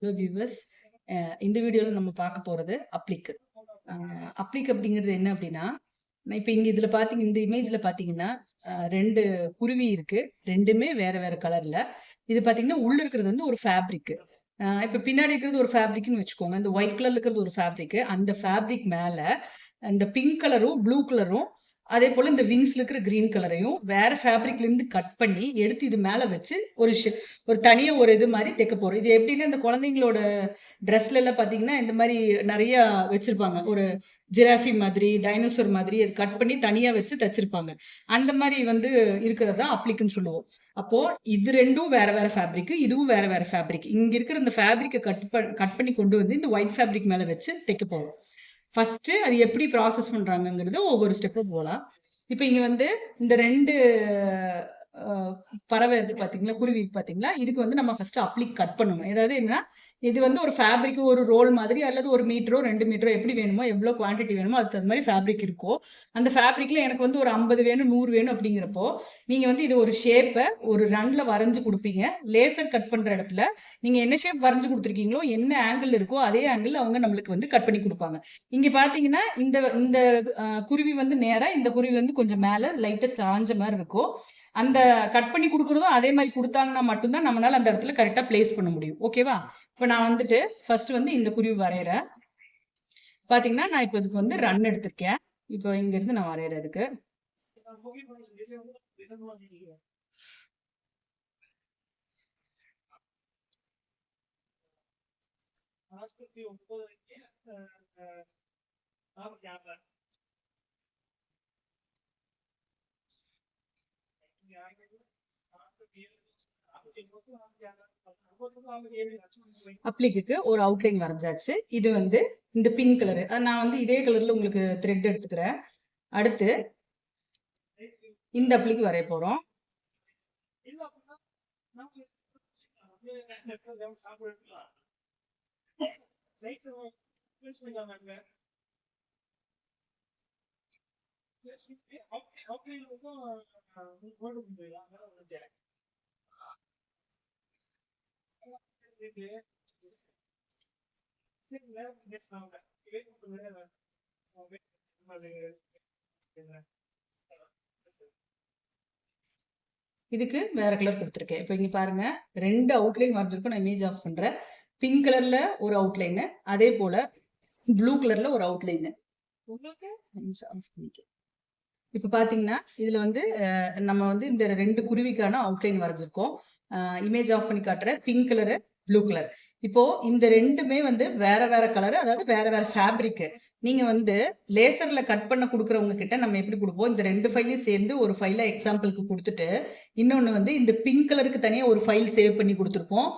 Hello viewers, இந்த வீடியோவில் நம்ம பார்க்க போகிறது அப்ளிக். அப்ளிக் அப்படிங்கிறது என்ன அப்படின்னா, நான் இப்போ இங்கே இதில் பார்த்தீங்க, இந்த இமேஜில் பார்த்தீங்கன்னா ரெண்டு குருவி இருக்கு. ரெண்டுமே வேற வேற கலர்ல. இது பார்த்தீங்கன்னா உள்ள இருக்கிறது வந்து ஒரு ஃபேப்ரிக். இப்போ பின்னாடி இருக்கிறது ஒரு ஃபேப்ரிக்னு வச்சுக்கோங்க. இந்த ஒயிட் கலர்ல இருக்கிறது ஒரு ஃபேப்ரிக். அந்த ஃபேப்ரிக் மேல இந்த பிங்க் கலரும் ப்ளூ கலரும் அதே போல இந்த விங்ஸ்ல இருக்கிற கிரீன் கலரையும் வேற ஃபேப்ரிக்ல இருந்து கட் பண்ணி எடுத்து இது மேல வச்சு ஒரு தனியா ஒரு இது மாதிரி தைக்க போறோம். இது எப்படின்னா இந்த குழந்தைங்களோட ட்ரெஸ்ல எல்லாம் பாத்தீங்கன்னா இந்த மாதிரி நிறைய வச்சிருப்பாங்க. ஒரு ஜிராஃபி மாதிரி, டைனோசர் மாதிரி அது கட் பண்ணி தனியா வச்சு தச்சிருப்பாங்க. அந்த மாதிரி வந்து இருக்கிறதா அப்ளிக்னு சொல்லுவோம். அப்போ இது ரெண்டும் வேற வேற ஃபேப்ரிக், இதுவும் வேற வேற ஃபேப்ரிக். இங்க இருக்கிற இந்த ஃபேப்ரிக்கை கட் பண்ணி கொண்டு வந்து இந்த ஒயிட் ஃபேப்ரிக் மேல வச்சு தைக்க போறோம். ஃபர்ஸ்ட் அது எப்படி ப்ராசஸ் பண்றாங்கங்கிறது ஒவ்வொரு ஸ்டெப்பும் போலாம். இப்ப இங்க வந்து இந்த 2 அ பறவை இருக்கு பாத்தீங்களா? குருவி இருக்கு பாத்தீங்களா? இதுக்கு வந்து நம்ம ஃபர்ஸ்ட் அப்ளிக் கட் பண்ணணும். ஏதாவது என்னன்னா, இது வந்து ஒரு ஃபேப்ரிக் ஒரு ரோல் மாதிரி அல்லது 1 மீட்டரோ, 2 மீட்டரோ எப்படி வேணுமோ, எவ்வளோ குவான்டிட்டி வேணுமோ அதுக்கு தகுந்த மாதிரி ஃபேப்ரிக் இருக்கோ, அந்த ஃபேப்ரிக்ல எனக்கு வந்து ஒரு 50 வேணும், 100 வேணும் அப்படிங்கிறப்போ, நீங்க வந்து இது ஒரு ஷேப்ப ஒரு ரன்ல வரைஞ்சு குடுப்பீங்க. லேசர் கட் பண்ற இடத்துல நீங்க என்ன ஷேப் வரைஞ்சு குடுத்துருக்கீங்களோ, என்ன ஆங்கிள் இருக்கோ, அதே ஆங்கிள் அவங்க நம்மளுக்கு வந்து கட் பண்ணி குடுப்பாங்க. இங்க பாத்தீங்கன்னா, இந்த இந்த குருவி வந்து நேரா, இந்த குருவி வந்து கொஞ்சம் மேல லைட்டா சாஞ்ச மாரி இருக்கும். அந்த கட் பண்ணி குடுக்குறதும் அதே மாரி குடுத்தாங்கன்னா மட்டும் தான் நம்மனால அந்த இடத்துல கரெக்ட்டா பிளேஸ் பண்ண முடியும். ஓகேவா? இப்ப நான் வந்துட்டு ஃபர்ஸ்ட் வந்து இந்த குருவி வரையறேன். பாத்தீங்கன்னா, நான் இப்ப இதுக்கு வந்து ரன் எடுத்திருக்கேன். இப்போ இங்க இருந்து நான் வரையறேன் இதுக்கு. அப்ளிக்கு ஒரு அவுட்லைன் வரைஞ்சாச்சு. இது வந்து இந்த பிங்க் கலரு. நான் வந்து இதே கலர்ல உங்களுக்கு த்ரெட் எடுத்துக்கிறேன். அடுத்து இந்த அப்ளிக்கு வரைய போறோம். இதுக்கு வேற கலர் கொடுத்துருக்கேன். இப்போ இங்க பாருங்க, 2 அவுட்லைன் வரைஞ்சிருக்கும். நான் இமேஜ் ஆஃப் பண்றேன். பிங்க் கலர்ல ஒரு அவுட்லைனு, அதே போல ப்ளூ கலர்ல ஒரு அவுட்லைனு. இப்ப பாத்தீங்கன்னா, இதுல வந்து நம்ம வந்து இந்த 2 குருவிக்கான அவுட்லைன் வரைஞ்சிருக்கோம். இமேஜ் ஆஃப் பண்ணி காட்டுறேன். Pink colour, blue colour. இப்போ இந்த 2மே வந்து வேற வேற கலரு, அதாவது வேற வேற ஃபேப்ரிக். நீங்க வந்து லேசர்ல கட் பண்ண குடுக்குறவங்க கிட்ட நம்ம எப்படி குடுப்போம், இந்த 2 ஃபைலையும் சேர்ந்து ஒரு ஃபைல எக்ஸாம்பிளுக்கு குடுத்துட்டு, இன்னொன்னு வந்து இந்த பிங்க் கலருக்கு தனியா ஒரு ஃபைல் சேவ் பண்ணி குடுத்துருப்போம்.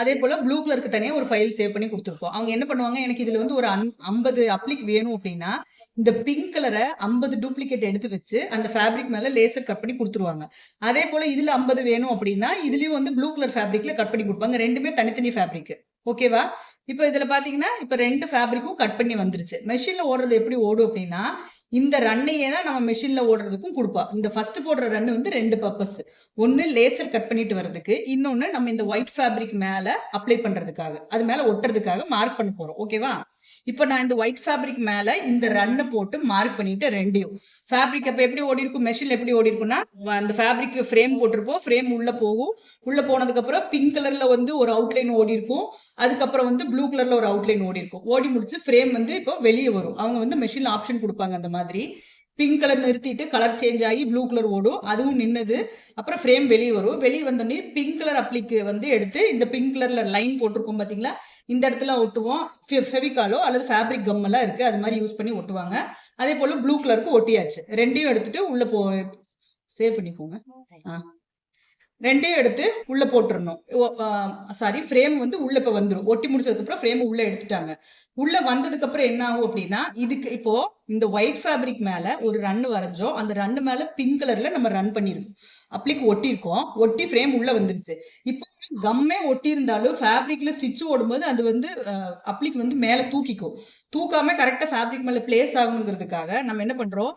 அதே போல ப்ளூ கலருக்கு தனியா ஒரு ஃபைல் சேவ் பண்ணி குடுத்துருப்போம். அவங்க என்ன பண்ணுவாங்க, எனக்கு இதுல வந்து ஒரு 50 அப்ளிக் வேணும் அப்படின்னா, இந்த பிங்க் கலர 50 டூப்ளிகேட் எடுத்து வச்சு, அந்த ஃபேப்ரிக் மேல லேசர் கட் பண்ணி குடுத்துருவாங்க. அதே போல இதுல 50 வேணும் அப்படின்னா, இதுலயும் வந்து ப்ளூ கலர் ஃபேப்ரிக்ல கட் பண்ணி குடுப்பாங்க. 2மே தனித்தனி ஃபேப்ரிக். ஓகேவா? இப்ப இதுல பாத்தீங்கன்னா, இப்ப 2 ஃபேப்ரிக்கும் கட் பண்ணி வந்துருச்சு. மெஷின்ல ஓடுறது எப்படி ஓடும் அப்படின்னா, இந்த ரன்னையே தான் நம்ம மெஷின்ல ஓடுறதுக்கும் குடுப்பா. இந்த ஃபர்ஸ்ட் போடுற ரன் வந்து 2 பர்ப்பஸ். ஒண்ணு லேசர் கட் பண்ணிட்டு வர்றதுக்கு, இன்னொன்னு நம்ம இந்த ஒயிட் ஃபேப்ரிக் மேல அப்ளை பண்றதுக்காக. அது மேல ஒட்டுறதுக்காக மார்க் பண்ண போறோம். ஓகேவா? இப்ப நான் இந்த ஒயிட் ஃபேப்ரிக் மேல இந்த ரன்ன போட்டு மார்க் பண்ணிட்டு 2யும். ஃபேப்ரிக் அப்ப எப்படி ஓடிருக்கும், மெஷின்ல எப்படி ஓடிருக்கும்னா, அந்த ஃபேப்ரிக்ல ஃப்ரேம் போட்டிருப்போம். ஃப்ரேம் உள்ள போகும். உள்ள போனதுக்கு அப்புறம் பிங்க் கலர்ல வந்து ஒரு அவுட்லைன் ஓடிருக்கும். அதுக்கப்புறம் வந்து ப்ளூ கலர்ல ஒரு அவுட்லைன் ஓடிருக்கும். ஓடி முடிச்சு ஃப்ரேம் வந்து இப்போ வெளிய வரும். அவங்க வந்து மெஷின்ல ஆப்ஷன் குடுப்பாங்க அந்த மாதிரி. பிங்க் கலர் நிறுத்திட்டு கலர் சேஞ்ச் ஆகி ப்ளூ கலர் ஓடும். அதுவும் நின்னது. அப்புறம் ஃப்ரேம் வெளிய வரும். வெளிய வந்தோனே பிங்க் கலர் அப்ளிக் வந்து எடுத்து இந்த பிங்க் கலர்ல லைன் போட்டிருக்கோம் பாத்தீங்களா? இந்த இடத்துல ஒட்டுவோம். ஃபெவிகாலோ அல்லது ஃபேப்ரிக் கம் எல்லாம் இருக்கு. அது மாதிரி யூஸ் பண்ணி ஒட்டுவாங்க. அதே போல ப்ளூ கலருக்கு ஒட்டியாச்சு. 2யும் எடுத்துட்டு உள்ள சேவ் பண்ணிக்கோங்க. 2யும் எடுத்து உள்ள போட்டுறணும். சாரி, ஃப்ரேம் வந்து உள்ள இப்ப வந்துரும். ஒட்டி முடிச்சதுக்கு அப்புறம் ஃப்ரேம் உள்ள எடுத்துட்டாங்க. உள்ள வந்ததுக்கு அப்புறம் என்ன ஆகும் அப்படின்னா, இதுக்கு இப்போ இந்த ஒயிட் ஃபேப்ரிக் மேல ஒரு ரன் வரைஞ்சோம். அந்த ரன் மேல பிங்க் கலர்ல நம்ம ரன் பண்ணிருக்கோம். அப்ளிக் ஒட்டியிருக்கோம். ஒட்டி ஃப்ரேம் உள்ள வந்துருச்சு. இப்போ கம்மே ஒட்டியிருந்தாலும் ஃபேப்ரிக்ல ஸ்டிச் ஓடும்போது அது வந்து அப்ளிக் வந்து மேல தூக்கிக்கும். தூக்காம கரெக்ட்டா ஃபேப்ரிக் மேல பிளேஸ் ஆகணுங்கிறதுக்காக நம்ம என்ன பண்றோம்,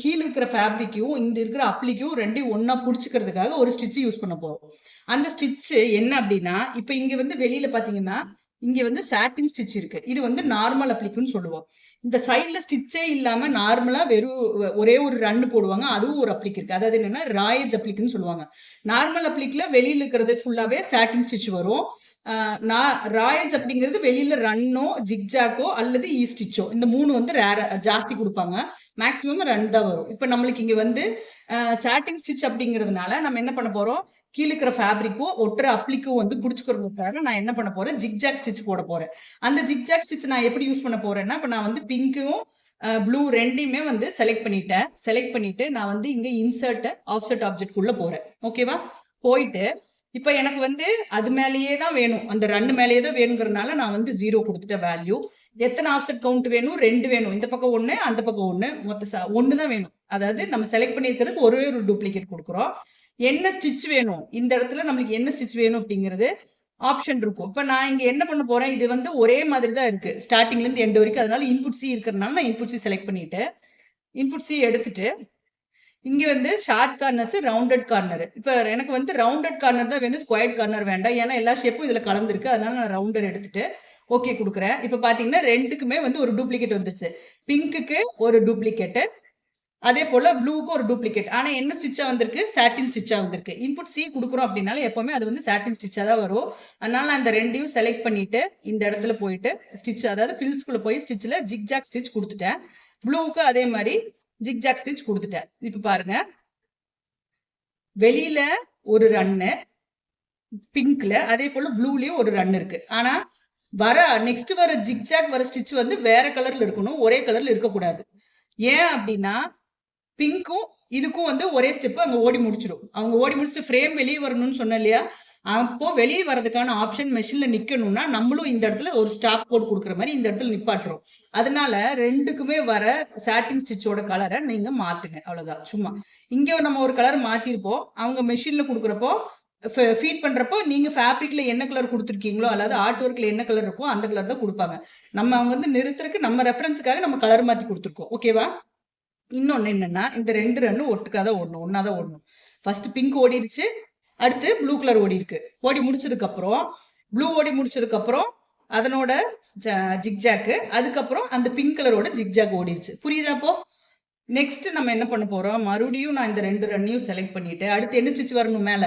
கீழ இருக்கிற ஃபேப்ரிக்கையும், இந்த இருக்கிற அப்ளிக்கையும் 2யும் ஒண்ணா புடிச்சுக்கிறதுக்காக ஒரு ஸ்டிட்ச் யூஸ் பண்ண போறோம். அந்த ஸ்டிட்ச் என்ன அப்டின்னா, இப்ப இங்க வந்து வெளியில பார்த்தீங்கன்னா, இங்க வந்து சாட்டின் ஸ்டிட்ச் இருக்கு. இது வந்து நார்மல் அப்ளிக்ன்னு சொல்லுவோம். இந்த சைடுல ஸ்டிச்சே இல்லாம நார்மலா வெறும் ஒரே ஒரு ரன் போடுவாங்க. அதுவும் ஒரு அப்ளிக் இருக்கு. அதாவது என்னன்னா, ராயேஜ் அப்ளிக்ன்னு சொல்லுவாங்க. நார்மல் அப்ளிக்ல வெளியில இருக்கிறது ஃபுல்லாவே சாட்டின் ஸ்டிச் வரும். நான் ராயேஜ் அப்படிங்கிறது வெளியில ரன்னோ, ஜிக்ஜாக்கோ அல்லது ஈ ஸ்டிச்சோ இந்த 3 வந்து ஜாஸ்தி குடுப்பாங்க. மேக்ஸிமம் ரன் தான் வரும். இப்ப நம்மளுக்கு இங்க வந்து சாட்டின் ஸ்டிச் அப்படிங்கிறதுனால நம்ம என்ன பண்ண போறோம், கீழ இருக்கிற ஃபேப்ரிக்கும், ஒட்டுற அப்ளிக்கும் வந்து புடிச்சுக்கிறதுக்காக நான் என்ன பண்ண போறேன், ஜிக்ஜாக் ஸ்டிச் போட போறேன். அந்த ஜிக்ஜாக் ஸ்டிச் நான் எப்படி யூஸ் பண்ண போறேன்னா, இப்ப நான் வந்து பிங்க்கும், ப்ளூ 2யுமே வந்து செலக்ட் பண்ணிட்டேன். செலக்ட் பண்ணிட்டு நான் வந்து இங்க இன்சர்ட் ஆஃப்செட் ஆப்ஜெக்ட் குள்ள போறேன். ஓகேவா? போயிட்டு இப்ப எனக்கு வந்து அது மேலேயே தான் வேணும். அந்த ரன் மேலேயே தான் வேணுங்கிறனால நான் வந்து 0 குடுத்துட்டேன் வேல்யூ. எத்தனை ஆஃப்செட் கவுண்ட் வேணும்? 2 வேணும். இந்த பக்கம் 1, அந்த பக்கம் 1. மொத்தம் 1 தான் வேணும். அதாவது நம்ம செலக்ட் பண்ணியிருக்கிறதுக்கு ஒரே ஒரு டூப்ளிகேட் குடுக்குறோம். என்ன ஸ்டிட்ச் வேணும்? இந்த இடத்துல நம்மளுக்கு என்ன ஸ்டிட்ச் வேணும் அப்படிங்கிறது ஆப்ஷன் இருக்கும். இப்ப நான் இங்க என்ன பண்ண போறேன், இது வந்து ஒரே மாதிரி தான் இருக்கு. ஸ்டார்ட்டிங்ல இருந்து எண்ட் வரைக்கும். அதனால இன்புட் சி இருக்கிறனால நான் இன்புட் சி செலக்ட் பண்ணிட்டு, இன்புட் சி எடுத்துட்டு, இங்க வந்து ஷார்ட் கார்னர்ஸ், ரவுண்டட் கார்னர். இப்ப எனக்கு வந்து ரவுண்டட் கார்னர் தான் வேணும். ஸ்கொயர்ட் கார்னர் வேண்டாம். ஏன்னா எல்லா ஷேப்பும் இதுல கலந்திருக்கு. அதனால நான் ரவுண்டர் எடுத்துட்டு ஓகே குடுக்குறேன். இப்ப பாத்தீங்கன்னா 2க்குமே வந்து ஒரு டூப்ளிகேட் வந்துருச்சு. பிங்க்குக்கு ஒரு டூப்ளிகேட். அதே போல ப்ளூக்கு ஒரு டூப்ளிகேட். ஆனா என்ன ஸ்டிச்சா வந்திருக்கு? சாட்டின் ஸ்டிச்சா வந்திருக்கு. இன்புட் சி குடுக்குறோம் அப்படின்னால எப்பவுமே அது வந்து சாட்டின் ஸ்டிச்சா தான் வரும். அதனால நான் இந்த 2யும் செலக்ட் பண்ணிட்டு இந்த இடத்துல போயிட்டு ஸ்டிச் அதாவது ஃபில்ஸ்குள்ள போய் ஸ்டிச்ல ஜிக்ஜாக் ஸ்டிச் குடுத்துட்டேன். ப்ளூவுக்கு அதே மாதிரி ஜிக்ஜாக் ஸ்டிச் குடுத்துட்டேன். இப்ப பாருங்க. வெளியில ஒரு ரன்னு, பிங்க்ல அதே போல ப்ளூலயும் ஒரு ரன் இருக்கு. ஆனா நெக்ஸ்ட் வர ஜிக்ஜாக் வர ஸ்டிச் வந்து வேற கலர்ல இருக்கணும். ஒரே கலர்ல இருக்கக்கூடாது. ஏன் அப்படின்னா பிங்க்கும் இதுக்கும் வந்து ஒரே ஸ்டெப் அங்க ஓடி முடிச்சிடும். அவங்க ஓடி முடிச்சுட்டு ஃப்ரேம் வெளியே வரணும்னு சொன்னேன் இல்லையா? அப்போ வெளியே வர்றதுக்கான ஆப்ஷன் மெஷின்ல நிக்கணும்னா நம்மளும் இந்த இடத்துல ஒரு ஸ்டாப் கோட் கொடுக்குற மாதிரி இந்த இடத்துல நிப்பாட்டுறோம். அதனால 2க்குமே வர சாட்டின் ஸ்டிச்சோட கலரை நீங்க மாத்துங்க. அவ்வளவுதான். சும்மா இங்க நம்ம ஒரு கலர் மாத்திருப்போம். அவங்க மெஷின்ல கொடுக்குறப்போ ஃபீட் பண்றப்போ நீங்க ஃபேப்ரிக்ல என்ன கலர் கொடுத்துருக்கீங்களோ அல்லது ஆர்ட் ஒர்க்ல என்ன கலர் இருக்கோ அந்த கலர் தான் கொடுப்பாங்க. நம்ம அவங்க வந்து நிறுத்துறதுக்கு நம்ம ரெஃபரன்ஸுக்காக நம்ம கலர் மாத்தி கொடுத்துருக்கோம். ஓகேவா? இன்னொன்னு என்னன்னா இந்த 2 ரன்னும் ஒட்டுக்காதான் ஓடணும். ஒன்னாதான் ஓடணும். ஃபர்ஸ்ட் பிங்க் ஓடிடுச்சு. அடுத்து ப்ளூ கலர் ஓடி இருக்கு. ஓடி முடிச்சதுக்கு அப்புறம் ப்ளூ ஓடி முடிச்சதுக்கு அப்புறம் அதனோட ஜிக்ஜாக்கு அதுக்கப்புறம் அந்த பிங்க் கலரோட ஜிக்ஜாக் ஓடிடுச்சு. புரியுதா? அப்போ நெக்ஸ்ட் நம்ம என்ன பண்ண போறோம், மறுபடியும் நான் இந்த 2 ரன்னையும் செலக்ட் பண்ணிட்டு அடுத்து என்ன ஸ்டிச் வரணும், மேல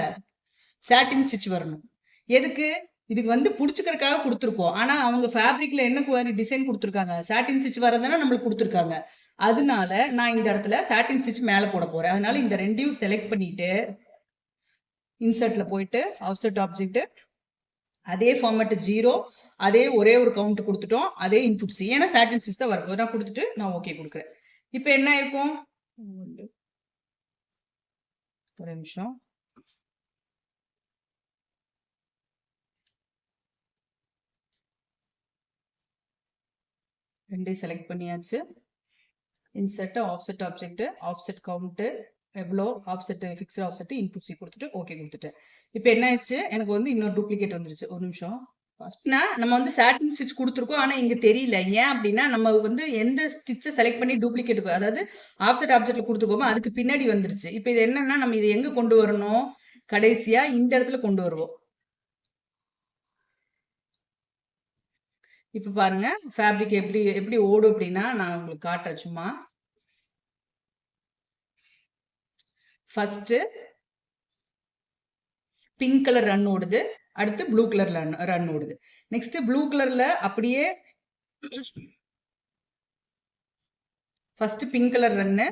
சாட்டின் ஸ்டிச் வரணும். எதுக்கு? இதுக்கு வந்து புடிச்சுக்கிறதுக்காக கொடுத்துருக்கோம். ஆனா அவங்க ஃபேப்ரிக்ல என்ன மாதிரி டிசைன் கொடுத்துருக்காங்க, சாட்டின் ஸ்டிச் வரதானே நம்மளுக்கு கொடுத்துருக்காங்க. அதனால நான் இந்த இடத்துல சாட்டின் ஸ்டிச் மேல போட போறேன். அதனால இந்த 2யும் செலக்ட் பண்ணிட்டு இன்சர்ட்ல போயிட்டு ஆஃப்செட் ஆப்ஜெக்ட் அதே ஃபார்மேட் 0 அதே ஒரே ஒரு கவுண்ட் கொடுத்துட்டோம். அதே இன்புட் சி ஏன்னா சாட்டின் ஸ்டிச் தான் வரப்போகுது. நான் கொடுத்துட்டு நான் ஓகே கொடுக்குறேன். இப்போ என்ன இருக்கும், ஒரு நிமிஷம். ரெண்டையும் செலக்ட் பண்ணியாச்சு. Insert offset object offset count எவ்வளோ, offset fixed offset input C கொடுத்துட்டு ஓகே கொடுத்துட்டேன். இப்போ என்ன ஆயிடுச்சு, எனக்கு வந்து இன்னொரு டூப்ளிகேட் வந்துருச்சு. ஒரு நிமிஷம். நம்ம வந்து சாட்டின் ஸ்டிச் கொடுத்துருக்கோம். ஆனா இங்க தெரியல. ஏன் அப்படின்னா நம்ம வந்து எந்த ஸ்டிச்சை செலக்ட் பண்ணி டூப்ளிகேட் அதாவது ஆஃப்செட் ஆப்ஜெக்ட்ல கொடுத்துருக்கோமோ அதுக்கு பின்னாடி வந்துருச்சு. இப்போ இது என்னன்னா நம்ம இதை எங்க கொண்டு வரணும், கடைசியா இந்த இடத்துல கொண்டு வருவோம். இப்ப பாருங்க ஃபேப்ரிக் எப்படி எப்படி ஓடும் அப்படின்னா நான் உங்களுக்கு காட்டுறேன். சும்மா ஃபர்ஸ்ட் பிங்க் கலர் ரன் ஓடுது, அடுத்து ப்ளூ கலர் ரன் ஓடுது. நெக்ஸ்ட் ப்ளூ கலர்ல அப்படியே ஃபர்ஸ்ட் பிங்க் கலர் ரன்னு,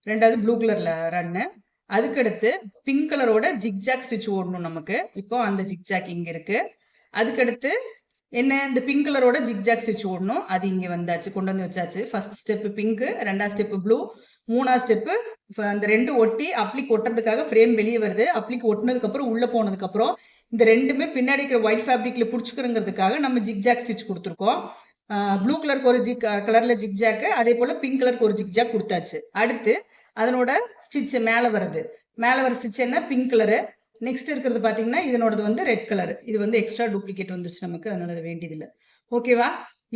ரெண்டாவது ப்ளூ கலர்ல ரன்னு, அதுக்கடுத்து பிங்க் கலரோட ஜிக்ஜாக் ஸ்டிச் ஓடணும் நமக்கு. இப்போ அந்த ஜிக்ஜாக் இங்க இருக்கு. அதுக்கடுத்து என்ன, இந்த பிங்க் கலரோட ஜிக்ஜாக் ஸ்டிச் ஓடணும். அது இங்க வந்தாச்சு, கொண்டு வந்து வச்சாச்சு. ஃபர்ஸ்ட் ஸ்டெப் பிங்க், ரெண்டாவது ஸ்டெப் ப்ளூ, மூணாவது ஸ்டெப் அந்த 2 ஒட்டி அப்ளிக் ஒட்டுறதுக்காக ஃப்ரேம் வெளியே வருது. அப்ளிக் ஒட்டினதுக்கு அப்புறம் உள்ள போனதுக்கு அப்புறம் இந்த 2மே பின்னாடி இருக்கிற ஒயிட் ஃபேப்ரிக்ல புடிச்சுக்கிறதுக்காக நம்ம ஜிக்ஜாக் ஸ்டிச் கொடுத்துருக்கோம். ப்ளூ கலருக்கு ஒரு கலர்ல ஜிக்ஜாக், அதே போல பிங்க் கலருக்கு ஒரு ஜிக்ஜாக் கொடுத்தாச்சு. அடுத்து அதனோட ஸ்டிச் மேல வருது. மேலே வர ஸ்டிச் என்ன பிங்க் கலரு. நெக்ஸ்ட் இருக்கிறது பார்த்தீங்கன்னா இதனோடது வந்து ரெட் கலர். இது வந்து எக்ஸ்ட்ரா டூப்ளிகேட் வந்துருச்சு நமக்கு, அதனால அது வேண்டியதில்லை. ஓகேவா?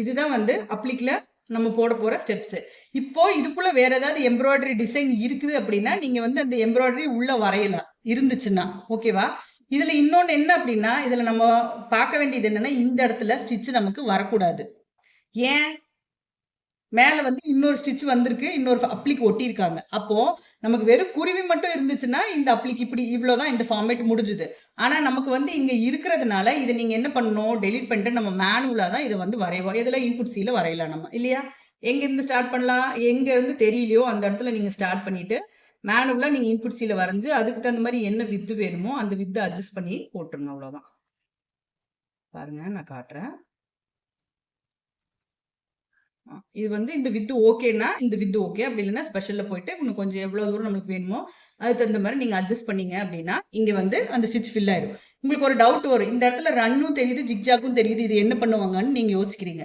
இதுதான் வந்து அப்ளிக்ல நம்ம போட போற ஸ்டெப்ஸ். இப்போ இதுக்குள்ள வேற ஏதாவது எம்ப்ராய்டரி டிசைன் இருக்குது அப்படின்னா நீங்க வந்து அந்த எம்ப்ராய்டரி உள்ள வரையலாம் இருந்துச்சுன்னா. ஓகேவா? இதுல இன்னொன்னு என்ன அப்படின்னா இதுல நம்ம பார்க்க வேண்டியது என்னன்னா இந்த இடத்துல ஸ்டிச் நமக்கு வரக்கூடாது. ஏன்? மேல வந்து இன்னொரு ஸ்டிச் வந்திருக்கு, இன்னொரு அப்ளிக் ஒட்டியிருக்காங்க. அப்போ நமக்கு வெறும் குருவி மட்டும் இருந்துச்சுன்னா இந்த அப்ளிக் இப்படி இவ்வளவுதான், இந்த ஃபார்மேட் முடிஞ்சுது. ஆனா நமக்கு வந்து இங்க இருக்கிறதுனால இதை நீங்க என்ன பண்ணணும், டெலீட் பண்ணிட்டு நம்ம மேனுவலா தான் இதை வந்து வரைவோம். இதுல இன்புட் சீல வரையலாம் நம்ம, இல்லையா? எங்க இருந்து ஸ்டார்ட் பண்ணலாம்? எங்க இருந்து தெரியலையோ அந்த இடத்துல நீங்க ஸ்டார்ட் பண்ணிட்டு மேனுவலா நீங்க இன்புட் சீல வரைஞ்சு அதுக்கு தகுந்த மாதிரி என்ன வித்து வேணுமோ அந்த வித்து அட்ஜஸ்ட் பண்ணி போட்டுருங்க. அவ்வளவுதான். பாருங்க, நான் காட்டுறேன். இது வந்து இந்த வித்து ஓகேன்னா இந்த வித்து ஓகே, அப்படி இல்லைன்னா ஸ்பெஷல்ல போயிட்டு இன்னும் கொஞ்சம் எவ்வளவு தூரம் நம்மளுக்கு வேணுமோ அதுக்கு தகுந்த மாதிரி நீங்க அட்ஜஸ்ட் பண்ணீங்க அப்படின்னா இங்க வந்து அந்த ஸ்டிச் ஃபில் ஆயிடும். உங்களுக்கு ஒரு டவுட் வரும், இந்த இடத்துல ரன்னும் தெரியுது ஜிக்ஜாக்கும் தெரியுது, இது என்ன பண்ணுவாங்கன்னு நீங்க யோசிக்கிறீங்க.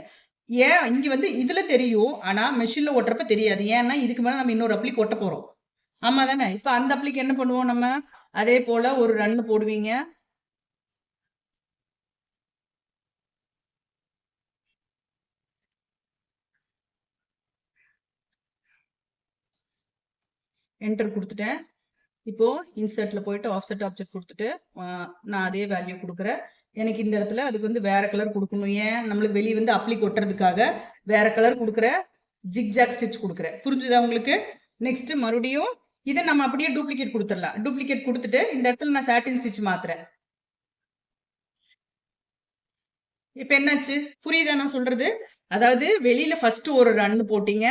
ஏன் இங்க வந்து இதுல தெரியும், ஆனா மெஷின்ல ஓட்டுறப்ப தெரியாது. ஏன்னா இதுக்கு மேல நம்ம இன்னொரு அப்ளிக் ஒட்ட போறோம். ஆமா தானே? இப்ப அந்த அப்ளிக் என்ன பண்ணுவோம் நம்ம, அதே போல ஒரு ரன் போடுவீங்க. என்டர் கொடுத்துட்டேன். இப்போ இன்சர்ட்ல போயிட்டு ஆஃப்செட் ஆப்ஜெக்ட் கொடுத்துட்டு நான் அதே வேல்யூ கொடுக்குறேன். எனக்கு இந்த இடத்துல அதுக்கு வந்து வேற கலர் கொடுக்கணும். ஏன்? நம்மளுக்கு வெளியே வந்து அப்ளிக் ஒட்டுறதுக்காக வேற கலர் கொடுக்குற, ஜிக்ஜாக் ஸ்டிச் கொடுக்குறேன். புரிஞ்சுதா உங்களுக்கு? நெக்ஸ்ட் மறுபடியும் இதை நம்ம அப்படியே டூப்ளிகேட் கொடுத்துடலாம். டூப்ளிகேட் கொடுத்துட்டு இந்த இடத்துல நான் சாட்டின் ஸ்டிச் மாத்துறேன். இப்ப என்னாச்சு? புரியுதா நான் சொல்றது? அதாவது வெளியில ஃபர்ஸ்ட் ஒரு ரன் போட்டீங்க,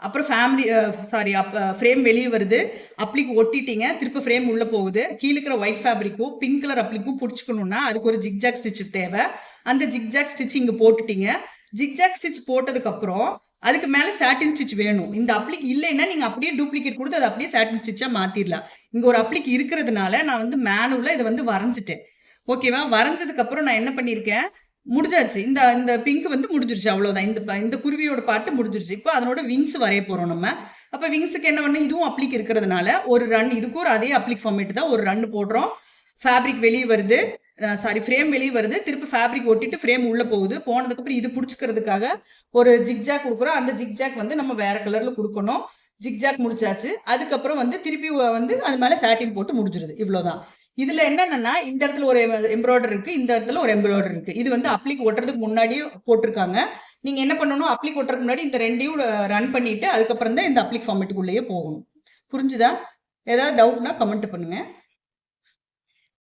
அப்புறம் ஃப்ரேம் வெளியே வருது, அப்ளிக் ஒட்டிட்டீங்க, திருப்ப ஃப்ரேம் உள்ள போகுது. கீழ இருக்கிற ஒயிட் ஃபேப்ரிக்கும் பிங்க் கலர் அப்ளிக்கும் புடிச்சுக்கணும்னா அதுக்கு ஒரு ஜிக்ஜாக் ஸ்டிச் தேவை. அந்த ஜிக்ஜாக் ஸ்டிச் இங்க போட்டுட்டீங்க. ஜிக்ஜாக் ஸ்டிச் போட்டதுக்கு அப்புறம் அதுக்கு மேல சாட்டின் ஸ்டிச் வேணும். இந்த அப்ளிக் இல்லைன்னா நீங்க அப்படியே டூப்ளிகேட் கொடுத்து அதை அப்படியே சாட்டின் ஸ்டிச்சா மாத்திடலாம். இங்க ஒரு அப்ளிக் இருக்கிறதுனால நான் வந்து மேனுவலா இதை வந்து வரைஞ்சிட்டேன். ஓகேவா? வரைஞ்சதுக்கு அப்புறம் நான் என்ன பண்ணிருக்கேன், முடிஞ்சாச்சு. இந்த இந்த பிங்க் வந்து முடிஞ்சிருச்சு. அவ்வளவுதான். இந்த குருவியோட பார்ட் முடிஞ்சிருச்சு. இப்போ அதனோட விங்ஸ் வரைய போறோம் நம்ம. அப்ப விங்ஸ்க்கு என்ன பண்ணணும், இதுவும் அப்ளிக் இருக்கிறதுனால ஒரு ரன், இதுக்கு ஒரு அதே அப்ளிக் ஃபார்மேட் தான், ஒரு ரன் போடுறோம். ஃபேப்ரிக் வெளியே வருது, ஃப்ரேம் வெளியே வருது, திருப்பி ஃபேப்ரிக் ஒட்டிட்டு ஃப்ரேம் உள்ள போகுது. போனதுக்கு அப்புறம் இது புடிச்சுக்கிறதுக்காக ஒரு ஜிக்ஜாக் கொடுக்குறோம். அந்த ஜிக்ஜாக் வந்து நம்ம வேற கலர்ல கொடுக்கணும். ஜிக்ஜாக் முடிச்சாச்சு. அதுக்கப்புறம் வந்து திருப்பி வந்து அது மேல சாட்டின் போட்டு முடிஞ்சிருது. இவ்வளவுதான். இதுல என்னன்னா இந்த இடத்துல ஒரு எம்ப்ராய்டர் இருக்கு, இந்த இடத்துல ஒரு எம்ப்ராய்டர் இருக்கு. இது வந்து அப்ளிக் ஒட்டுறதுக்கு முன்னாடியே போட்டிருக்காங்க. நீங்க என்ன பண்ணணும், அப்ளிக் ஒட்டுறதுக்கு முன்னாடி இந்த ரெண்டையும் ரன் பண்ணிட்டு அதுக்கப்புறம் தான் இந்த அப்ளிக் ஃபார்மேட்டுக்குள்ளேயே போகணும். புரிஞ்சுதா? ஏதாவது டவுட்னா கமெண்ட் பண்ணுங்க.